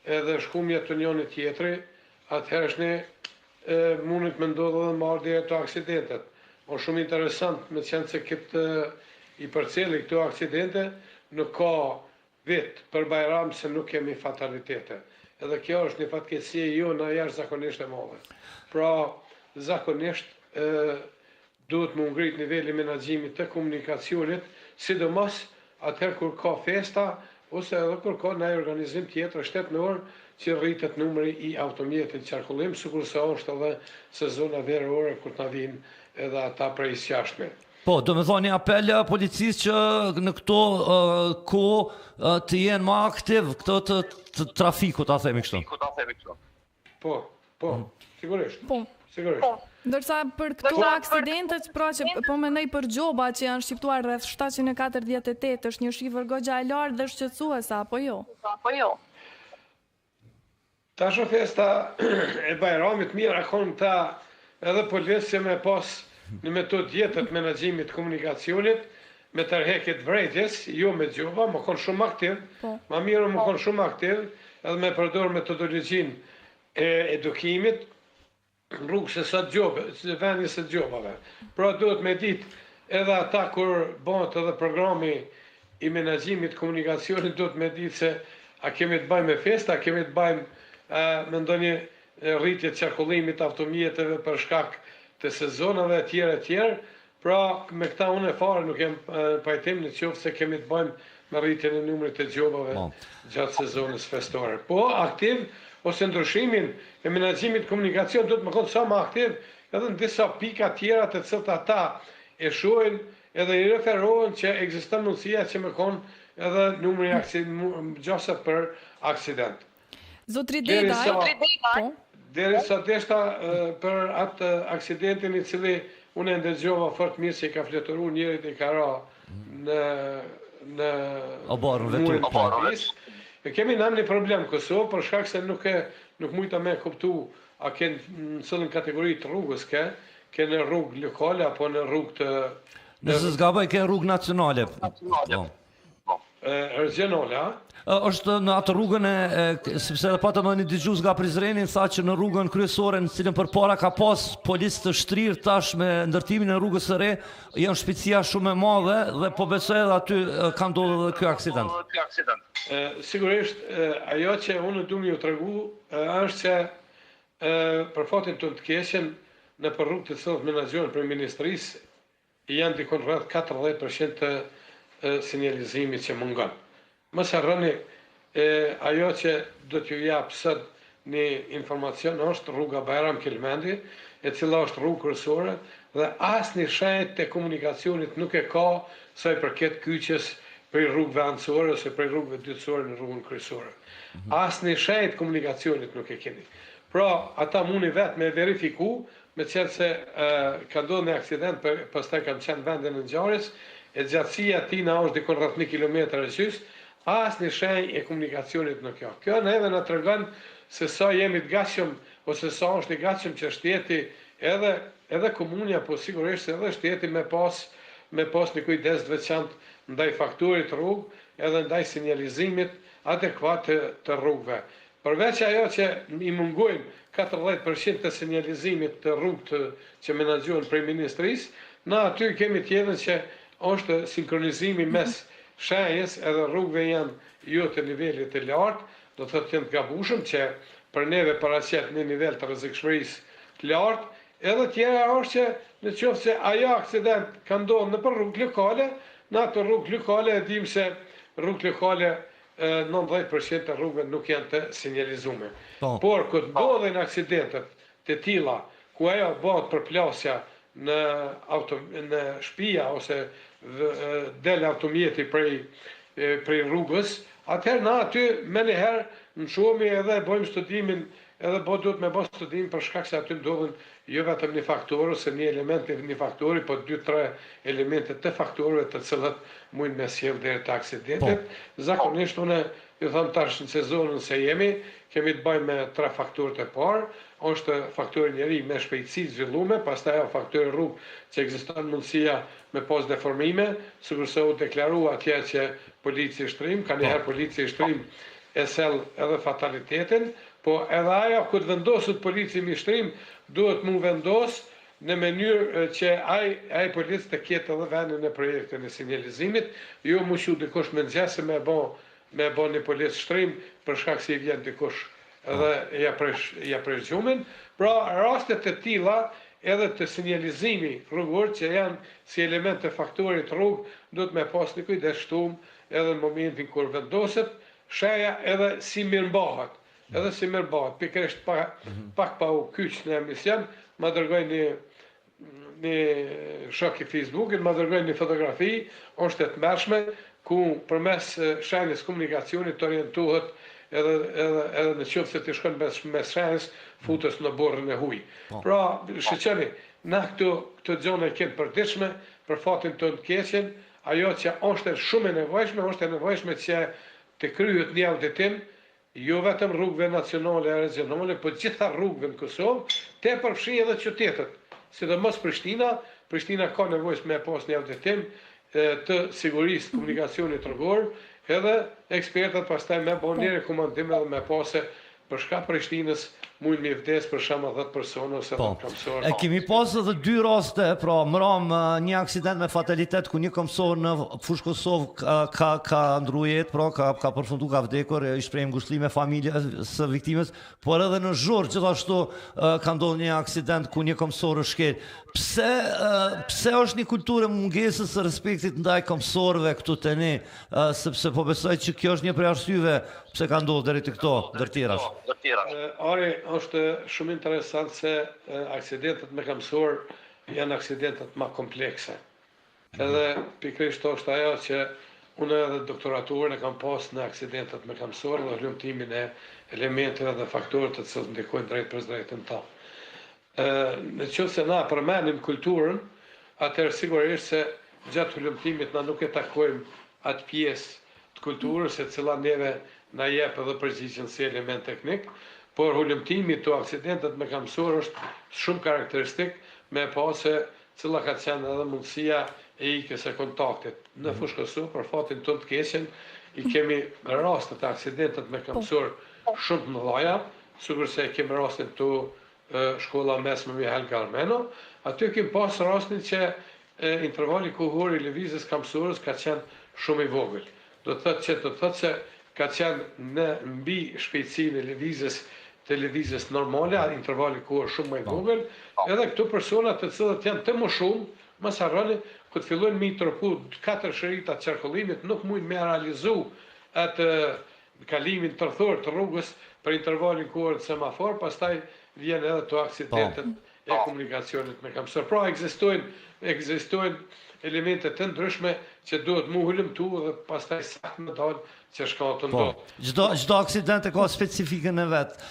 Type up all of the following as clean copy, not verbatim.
edhe shkumje të njëri tjetri, atëherë ne mundet me ndodhë dhe marrëdhënie të aksidentet. O shumë interesant me qenë se këtë i përcjellin këto aksidente, nuk ka vit për Bajram se nuk kemi fatalitete. Edhe kjo është një fatkeqësi jona jashtëzakonisht e madhe. Pra, zakonisht duhet më ngrit niveli menaxhimit të komunikacionit, sidomos atëherë kur ka festa ose edhe kur ka ndonjë organizim tjetër shtetëror që rritet numri i automjetit qarkullim, sikurse është edhe sezona verore kur të vinë edhe ata prej jashtme. Po, do me thonë një apel policisë që në këto kohë të jenë më aktiv këto të trafiku, ta themi kështu. Po, sigurisht. Po. Sigurisht. Ndërsa për këto aksidentet, pra që po mendoj për gjoba që janë shqiptuar rreth 748, është një shifër goxha e lartë dhe shqetësuese apo jo? Tash festa e Bajramit mirë akon ta edhe policia me pas në metodë tjetër të menaxhimit komunikacionit, me tërheqje të vrejtjes, jo me gjoba, më konë shumë aktiv, ma mirë më konë shumë aktiv, edhe me përdor metodologjinë e edukimit, rrugë se sa gjobë, vendi se gjobave. Pra duhet me ditë edhe ata kur bëhet edhe programi i menaxhimit komunikacionit, duhet me ditë se a kemi të bëjmë me festa, a kemi të bëjmë me ndonjë rritje të qarkullimit automjeteve për shkak të sezonave etj. Pra me këta unë e fare nuk jem pajtim në qoftë se kemi të bëjmë me rritjen e numrit të gjobave gjatë sezonës festore. Po aktiv ose ndryshimin e menaxhimit komunikacion duhet më konë sa më aktiv edhe në disa pika tjera të cilët ata e shohin edhe i referohen që ekziston mundësia që më konë edhe numri gjasa për aksident. Zotri Dedaj, derisa deshta për atë aksidentin i cili unë e ndëgjova fort mirë se i ka fletëruar njerit i ka ra në murin Paris. Kemi një problem Kosovë për shkak se nuk mujta me kuptu a kënë në cëllën kategori të rrugës ke në rrugë lokale apo në rrugë të... Nëse zgaboj ke rrugë nacionale. Regionale, a? është në atë rrugën sepse edhe patëm një dëgjues nga Prizreni, tha që në rrugën kryesore në cilën përpara ka pas policë të shtrirë tash me ndërtimin e rrugës së re, janë shpejtësia shumë e madhe dhe po besoj edhe aty ka ndodhur edhe ky aksident. Sigurisht, ajo që unë du më ju tregu është që për fatin të keqen në për rrugë të cilat menaxhohen për ministrisë janë dikon rreth 40% të sinjalizimit që mungon. Mos harroni ajo që do t'ju jap sot një informacion është rruga Bajram Kelmendi, e cila është rrugë kryesore dhe asnjë shenjë të komunikacionit nuk e ka sa i përket kyçes për rrugëve anësore ose për rrugëve dytësore në rrugën kryesore. Asnjë shenjë të komunikacionit nuk e keni. Pra, ata mundi vetë me verifiku, me qenë se ka ndodhur një aksident, pastaj kanë qenë vendin e ngjarjes, e gjatësia tina është dikon rreth 1 kilometër e gjys, asnjë shenjë e komunikacionit nuk ka. Kjo neve na tregon se sa jemi të gatshëm ose sa është i gatshëm që shteti edhe komunia, po sigurisht edhe shteti me pas një kujdes të veçantë ndaj faktorit rrugë edhe ndaj sinjalizimit adekuat të rrugëve. Përveç ajo që i mungojnë 40% të sinjalizimit të rrugë që menaxhohen prej ministrisë, na aty kemi tjetër që është sinkronizimi mes shenjës edhe rrugëve janë jo të nivelit të lartë, do të thotë të gabueshëm që për neve paraqet një nivel të rrezikshmërisë të lartë, edhe tjera është që në qoftë se ajo aksident ka ndodhur në për rrugë lokale, në atë rrugë lokale e dim se rrugë lokale 90% të rrugëve nuk janë të sinjalizuar. Por kur ndodhin aksidentet të tilla ku ajo bëhet përplasja në shtëpia ose del automjeti prej rrugës, atëherë na aty me njëherë në shohemi edhe bëjmë studimin, edhe duhet me bëjmë studim për shkak se aty ndodhen jo vetëm një faktor ose një element një faktori, po 2-3 elemente të faktorëve të cilat mund me sjell deri te aksidentet. Zakonisht unë ju them tash në sezonën se kemi të bëjmë me 3 faktorët e parë, është faktori njeri me shpejtësi zhvillume, pastaj faktori rrugë që ekziston mundësia me pas deformime, sikurse u deklarua atje që policia shtrim, ka njëherë policia shtrim e sel edhe fatalitetin, po edhe ajo kur vendoset polici me shtrim, duhet mu vendos në mënyrë që ai polic të ketë edhe vendin e projektin e sinjalizimit, jo mu shu dikush me nxese me bo një polic shtrim për shkak se i vjen dikush edhe ja presh gjumin. Pra rastet e tilla edhe të sinjalizimi rrugor që janë si element të faktorit rrugë, duhet me pas një kujdes shtum edhe në momentin kur vendoset sheja edhe si mirëmbahet. Edhe si mirëmbahet, pikërisht pak pa u kyç në emision, ma dërgoj një shok i Facebookit, ma dërgoj një fotografi, është e tmerrshme, ku përmes shenjës komunikacionit të orientohet edhe në qoftë se të shkon mes shenjës, futës në borën e huj. Pra, shqeqeni, na këto gjone kënë përditshme, për fatin të në keqen, ajo që është shumë e nevojshme që të kryhet një auditim, jo vetëm rrugëve nacionale e regionale, po gjitha rrugëve në Kosovë, te përfshi edhe qytetet. Sidomos Prishtina ka nevojë me pas një auditim të sigurisë komunikacionit rrugor, edhe ekspertat pastaj me bën një rekomandim edhe me pase për shka Prishtinës mund me vdes për shama 10 persona ose 10 kamësor. E kemi pas edhe 2 raste, pra mëram një aksident me fatalitet ku një kamësor në fushë Kosovë ka ndru jetë, pra ka përfundu, ka vdekur, i shprejmë ngushëllime familjes së viktimës, por edhe në Zhurë gjithashtu ka ndodhur një aksident ku një kamësor është shkel. Pse është një kulturë mungesës së respektit ndaj kamësorëve këtu të ne, sepse po besoj që kjo është një prej arsyeve pse ka ndodhur deri te këto ndërtirash. Ari, është shumë interesant se aksidentet me kamësor janë aksidentet ma komplekse. Edhe pikërisht është ajo që unë edhe doktoraturën e kam pas në aksidentet me kamësor dhe hlumtimin e elementeve dhe faktorët të cilët ndikojnë drejt për drejtën ta. Në qoftë se na përmenim kulturën, atëherë sigurisht se gjatë hlumtimit na nuk e takojmë atë pjesë të kulturës e cila neve na jep edhe përgjigjen si element teknik, por hulumtimi të aksidentet me kamësor është shumë karakteristik me pase cila ka qenë edhe mundësia e ikës e kontaktit. Në fushë Kosovë, për fatin të keqen, i kemi rastet e aksidentet me kamësor shumë të mëdha, sikur se kemi rastin të shkolla mesme Mihajl Galmeno, aty kemi pas rastin që intervali kohor i lëvizjes kamësorës ka qenë shumë i vogël. Do të thotë se ka qenë në mbi shpejtësinë e lëvizjes normale, intervali kohor shumë më i vogël, edhe këto persona të cilët janë të më shumë, mos harroni, kur fillojnë me i tropu 4 shërita të qarkullimit, nuk mund me realizu atë kalimin tërthor të rrugës për intervalin kohor të semafor, pastaj vjen edhe të aksidentet e komunikacionit me kamësor. Pra ekzistojnë elemente të ndryshme që duhet mu hulumtu dhe pastaj saktë me dalë që shka të ndodhë. Çdo aksident e ka specifikën e vetë.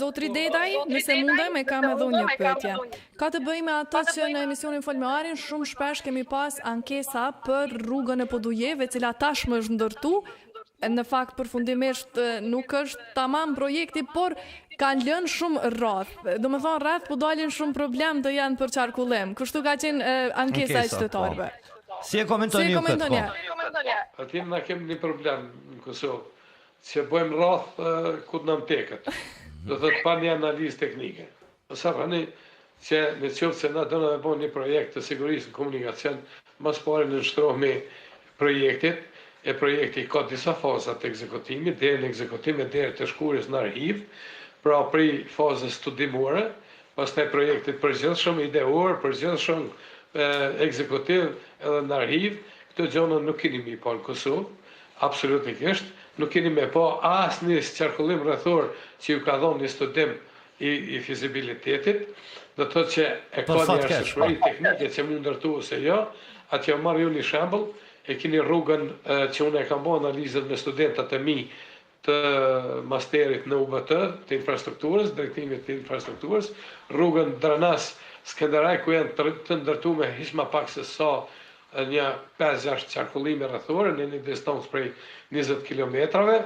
Zotri Dedaj, nëse mundem e kam edhe një pyetje. Ka të bëjë me atë që në emisionin Fol me Arin shumë shpesh kemi pas ankesa për rrugën e Podujeve, cila tashmë është ndërtu. Në fakt përfundimisht nuk është tamam projekti, por kanë lënë shumë rrath. Do me thonë rrath, po dalin shumë problem të janë për qarkullim. Kështu ka qenë ankesa e qytetarëve. Si e komentoni ju këtë? Atim na kemi një problem në Kosovë, që bëjmë rrath ku të nam teket. Do të pa një analizë teknike. Nësa rani që në qoftë se na do në bëjmë një projekt të sigurisë në komunikacion, mas pare në nështrohemi projektit, e projekti ka disa fazat të ekzekutimit, deri në ekzekutim e deri të shkurjes në arhiv, pra prej fazës studimore, pastaj projektit përgjithshëm, ideor, përgjithshëm, ekzekutiv edhe në arhiv, këto gjona nuk keni mi pa në Kosovë, absolutikisht, nuk keni me pa as një qarkullim rrethor që ju ka dhënë një studim i fizibilitetit, do të thotë që e ka një arsyeshmëri teknike që mund ndërtu ose jo, atë ja marr ju një shembull, e keni rrugën që unë e kam bërë analizët me studentat e mi të masterit në UBT, të infrastrukturës, drejtimit të infrastrukturës, rrugën Dranas-Skenderaj, ku janë të ndërtu me hiq ma pak se sa një 5-6 qarkullime rrethore, në një distancë prej 20 kilometrave,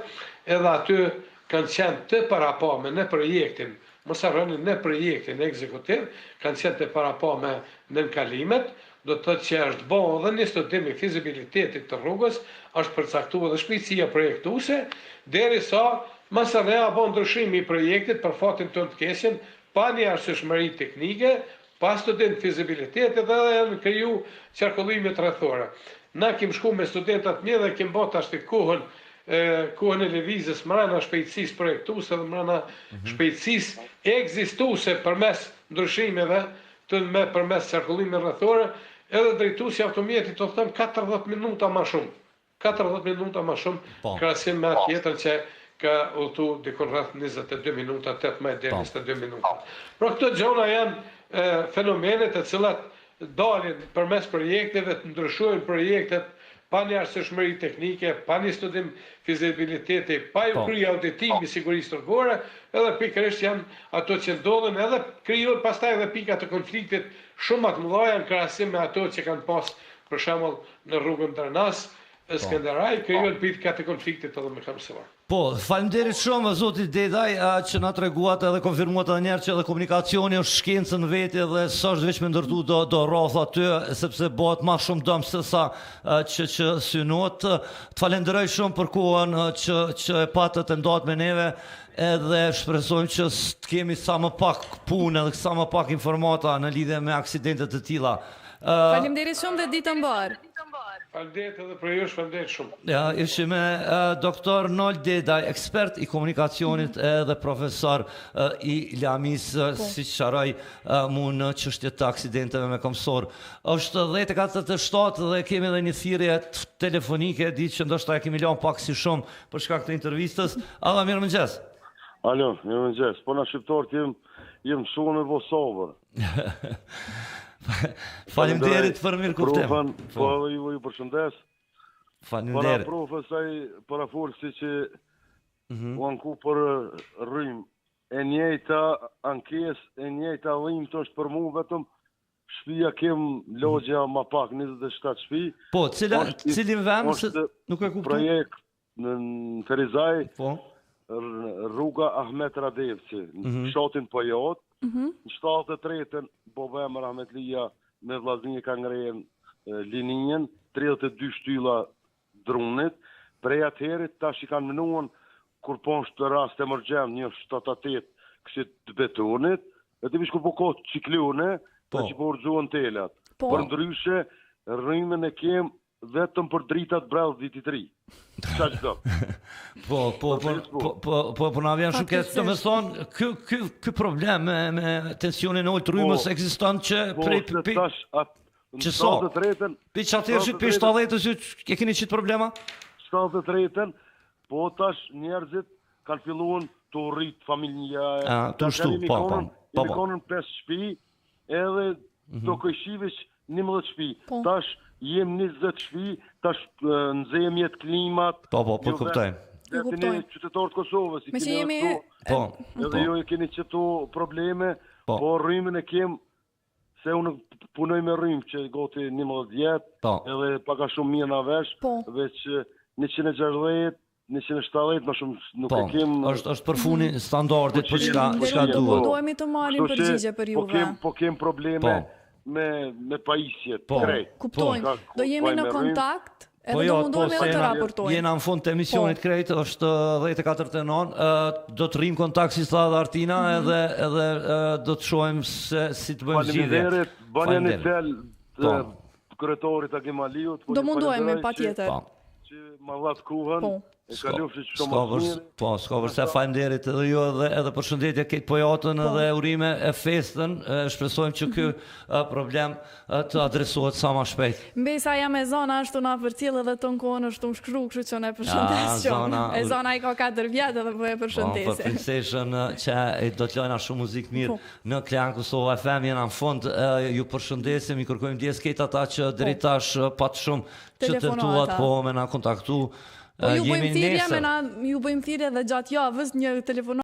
edhe aty kanë qenë të parapame në projektin, mos harroni në projektin ekzekutiv, kanë qenë të parapame në nkalimet, do të thotë që është bën edhe një studim i fizibilitetit të rrugës, është përcaktuar dhe shpejtësia projektuese, derisa MSR-a bën ndryshimi i projektit për fatin tonë të keqen, pa një arsyeshmëri teknike, pa studim fizibilitetit dhe janë kriju qarkullime rrethore. Na kemi shku me studentat mirë dhe kemi bërë tash kohën e lëvizjes mbrana shpejtësisë projektuese dhe mbrana shpejtësisë ekzistuese përmes ndryshimeve përmes qarkullimeve rrethore, edhe drejtuesi i automjetit të thënë 40 minuta më shumë. 40 minuta më shumë krahasim me atë tjetër që ka udhëtu dikon rreth 22 minuta, 18 deri 22 minuta. Por këto gjëra janë fenomene të cilat dalin përmes projekteve, të ndryshojnë projektet pa një arsyeshmëri teknike, pa një studim fizibiliteti, pa ju kryer auditim i sigurisë rrugore, edhe pikërisht janë ato që ndodhen edhe krijohen pastaj edhe pika të konfliktit shumë më të mëdha në krahasim me ato që kanë pas për shembull në rrugën Darnas, Skenderaj, krijohen pika të konfliktit edhe me Kamseva. Po, faleminderit shumë zoti Dedaj që na treguat edhe konfirmuat edhe njerë që edhe komunikacioni është shkencë në veti dhe s'është veç me ndërtu do rroth aty, sepse bëhet ma shumë dëm se sa që synot. Të falenderoj shumë për kohën që e patët e ndohet me neve, edhe shpresojmë që të kemi sa më pak punë edhe sa më pak informata në lidhje me aksidentet të tilla. Faleminderit shumë dhe ditë mbar. Faleminderit edhe për ju, faleminderit shumë. Ja, ishim me doktor Noel Dedaj, ekspert i komunikacionit edhe profesor i lamis, si qaraj mu në çështjet të aksidenteve me komsor. Është 10:47 dhe kemi edhe një thirrje telefonike, di që ndoshta e kemi lënë pak si shumë për shkak të intervistës. Alla, mirëmëngjes. Alo, mirëmëngjes. Po na shqiptarët jem shumë në Vosovër. Faleminderit për mirë kuptim. Po ju përshëndes. Faleminderit. Para profesaj, para folsi që u anku për rrym. E njëjta ankes, e njëjta rrym të është për mu, vetëm shtëpia kem logja ma pak 27 shtëpi. Po, cilin vend se nuk e kuptoj. Projekt në Ferizaj. Po. Rruga Ahmet Radevci, në fshatin Pajot. Në 73-ën, Bobem Rahmetlia me vllaznin ka ngrejnë linjen, 32 shtylla drunit, prej atëherit tash i kanë menuar kur poshtë rast emergjent një 78 këshit të betonit, e të vish kur po kohë ciklone, dhe që po urxuan telat. Për ndryshe, rrymën e kem vetëm për dritat brellë viti 3. Qa që do? Po na vjen shumë keq, do me thonë, ky problem me tensionin e ulët rrymës ekziston që prej që so? Për që atërë për 70-ës e keni qitë problema? 73-ën, po tash njerëzit kanë filluar të rritë familja. Të shtu, po. I konën 5 shtëpi, edhe do këshivesh 11 shtëpi. Tash jem 20 shtëpi, tash nxehem jetë klimat. Po, kuptojmë. Dhe të një qytetarët Kosovës, i keni edhe këtu, edhe jo i keni qëtu probleme, po rrymën e kem, se unë punoj me rrymë që goti 11 vjetë, edhe paka shumë mirë në vesh, veç 160, 170 më shumë nuk e kem. Është për funi standardit për çka duhet. Dohemi të marrim përgjigje për juve. Po kem probleme me pajisjet, krejt. Kuptojnë, do jemi në kontakt, edhe do mundohemi edhe të raportojnë. Jena në fund të emisionit krejt, është 10:49, do të rrim kontakt si tha dhe Artina, edhe do të shohem se si të bëjmë zgjidhje. Faleminderit, banja një tel kryetorit Agimaliut. Do mundohemi pa tjetër. Që ma dhatë kuhën, e ka lufti që shumë më mirë. Po, s'ka vërse faleminderit edhe ju edhe përshëndetje këtë Pojotën edhe urime e festën. Shpresojmë që ky problem të adresohet sa më shpejt. Mbesa jam e zona ashtu na përcjell edhe ton kohën është më shkruar, kështu që ne përshëndes shumë. E zona i ka 4 vjet edhe po e përshëndesim. Po, për prinseshën që do të lojna shumë muzikë mirë në Klan Kosova FM jena në fund. Ju përshëndesim, i kërkojmë ndjes këtë ata që deri tash pat shumë që tentuat po me na kontaktu. Ju bëjmë thirrje dhe gjatë javës një telefonat